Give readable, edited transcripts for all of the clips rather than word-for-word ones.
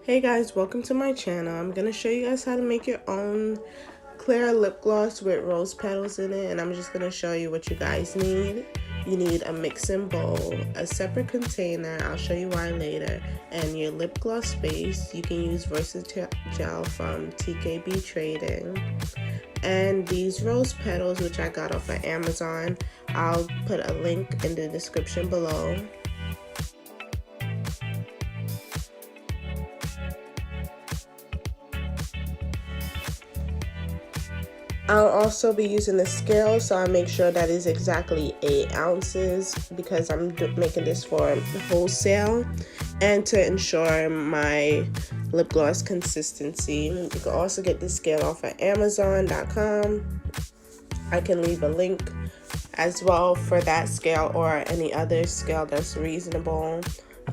Hey guys, welcome to my channel. I'm going to show you guys how to make your own clear lip gloss with rose petals in it, and I'm just going to show you what you guys need. You need a mixing bowl, a separate container, I'll show you why later, and your lip gloss base. You can use Versatile Gel from TKB Trading. And these rose petals, which I got off of Amazon, I'll put a link in the description below. I'll also be using the scale, so I make sure that is exactly 8 ounces because I'm making this for wholesale and to ensure my lip gloss consistency. You can also get this scale off of Amazon.com. I can leave a link as well for that scale or any other scale that's reasonable.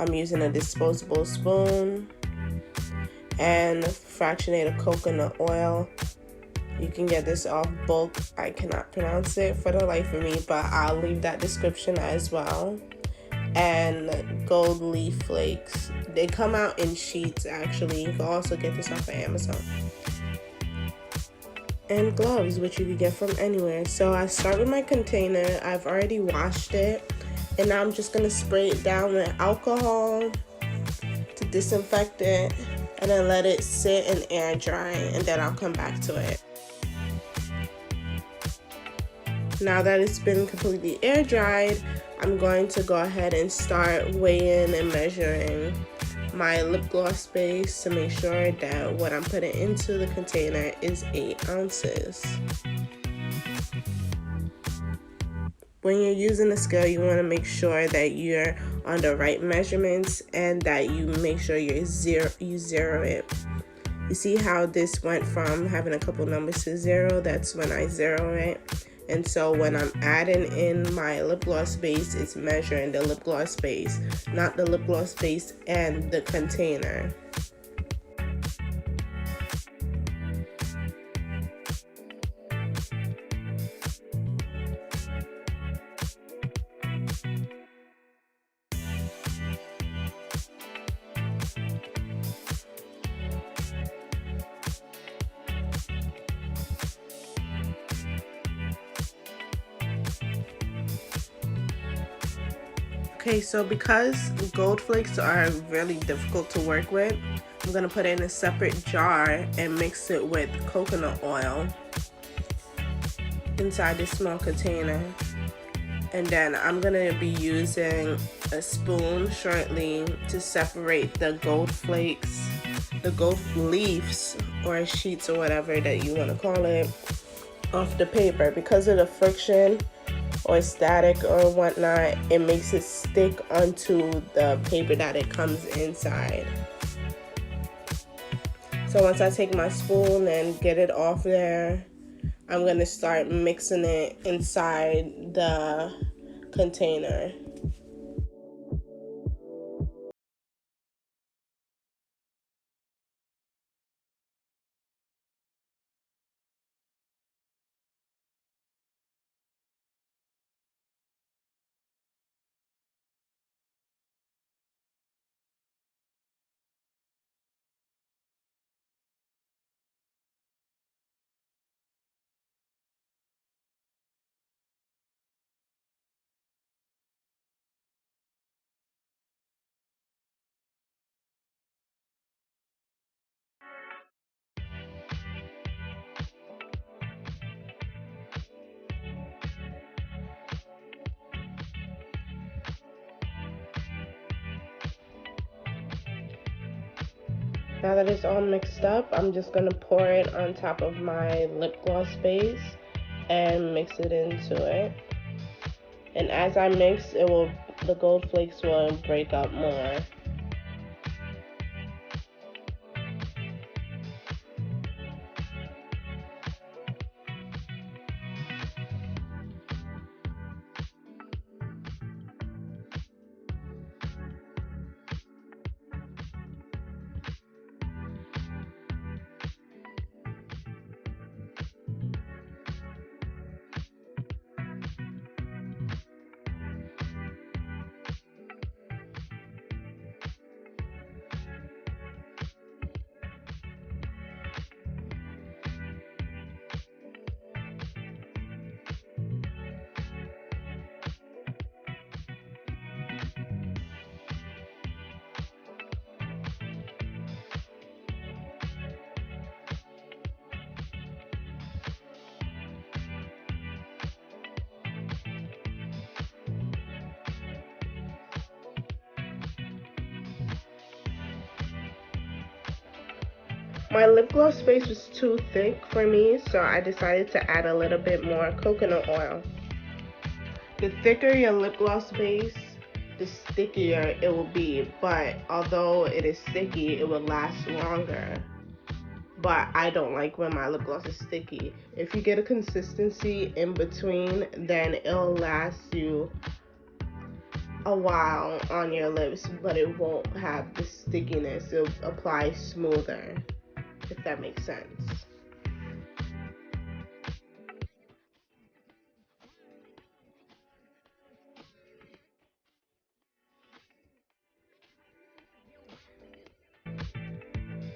I'm using a disposable spoon and fractionated coconut oil. You can get this off bulk. I cannot pronounce it for the life of me, but I'll leave that description as well. And gold leaf flakes. They come out in sheets actually. You can also get this off of Amazon. And gloves, which you can get from anywhere. So I start with my container. I've already washed it. And now I'm just going to spray it down with alcohol to disinfect it. And then let it sit and air dry. And then I'll come back to it. Now that it's been completely air dried, I'm going to go ahead and start weighing and measuring my lip gloss base to make sure that what I'm putting into the container is 8 ounces. When you're using the scale, you want to make sure that you're on the right measurements and that you make sure you zero it. You see how this went from having a couple numbers to 0? That's when I zero it. And so when I'm adding in my lip gloss base, it's measuring the lip gloss base, not the lip gloss base and the container. Okay, so because gold flakes are really difficult to work with, I'm going to put it in a separate jar and mix it with coconut oil inside this small container. And then I'm going to be using a spoon shortly to separate the gold flakes, the gold leaves or sheets or whatever that you want to call it, off the paper. Because of the friction or static or whatnot, it makes it stick onto the paper that it comes inside. So once I take my spoon and get it off there, I'm going to start mixing it inside the container. Now that it's all mixed up, I'm just going to pour it on top of my lip gloss base and mix it into it. And as I mix, the gold flakes will break up more. My lip gloss base was too thick for me, so I decided to add a little bit more coconut oil. The thicker your lip gloss base, the stickier it will be, but although it is sticky, it will last longer. But I don't like when my lip gloss is sticky. If you get a consistency in between, then it'll last you a while on your lips, but it won't have the stickiness. It'll apply smoother, if that makes sense.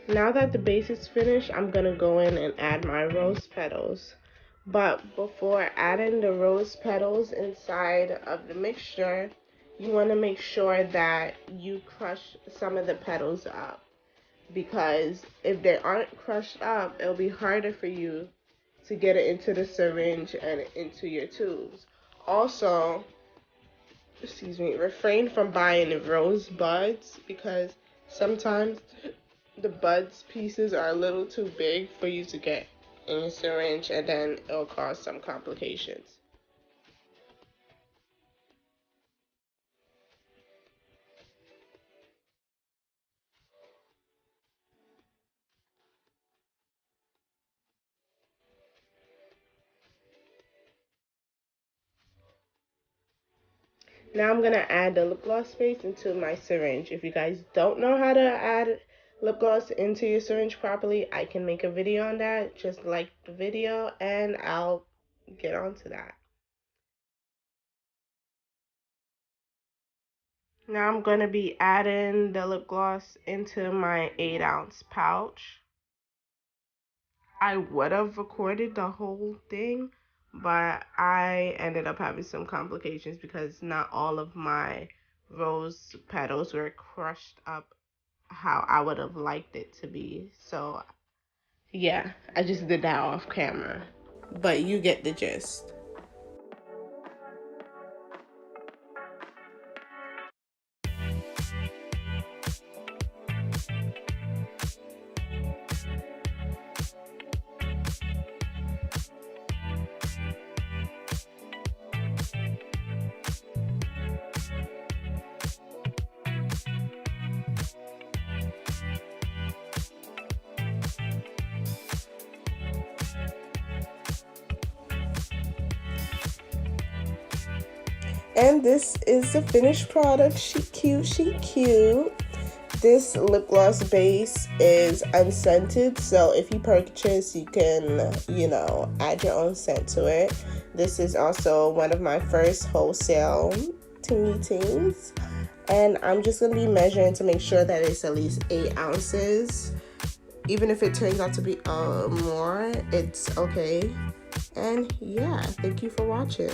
Now that the base is finished, I'm gonna go in and add my rose petals. But before adding the rose petals inside of the mixture, you want to make sure that you crush some of the petals up, because if they aren't crushed up, it'll be harder for you to get it into the syringe and into your tubes. Also, refrain from buying rose buds, because sometimes the buds pieces are a little too big for you to get in your syringe, and then it'll cause some complications. Now I'm gonna add the lip gloss base into my syringe. If you guys don't know how to add lip gloss into your syringe properly, I can make a video on that. Just like the video and I'll get onto that. Now I'm gonna be adding the lip gloss into my 8-ounce pouch. I would have recorded the whole thing, but I ended up having some complications because not all of my rose petals were crushed up how I would have liked it to be. So yeah, I just did that off camera. But you get the gist. And this is the finished product. She cute, she cute. This lip gloss base is unscented, so if you purchase, you can, add your own scent to it. This is also one of my first wholesale tingy tings. And I'm just going to be measuring to make sure that it's at least 8 ounces. Even if it turns out to be more, it's okay. And yeah, thank you for watching.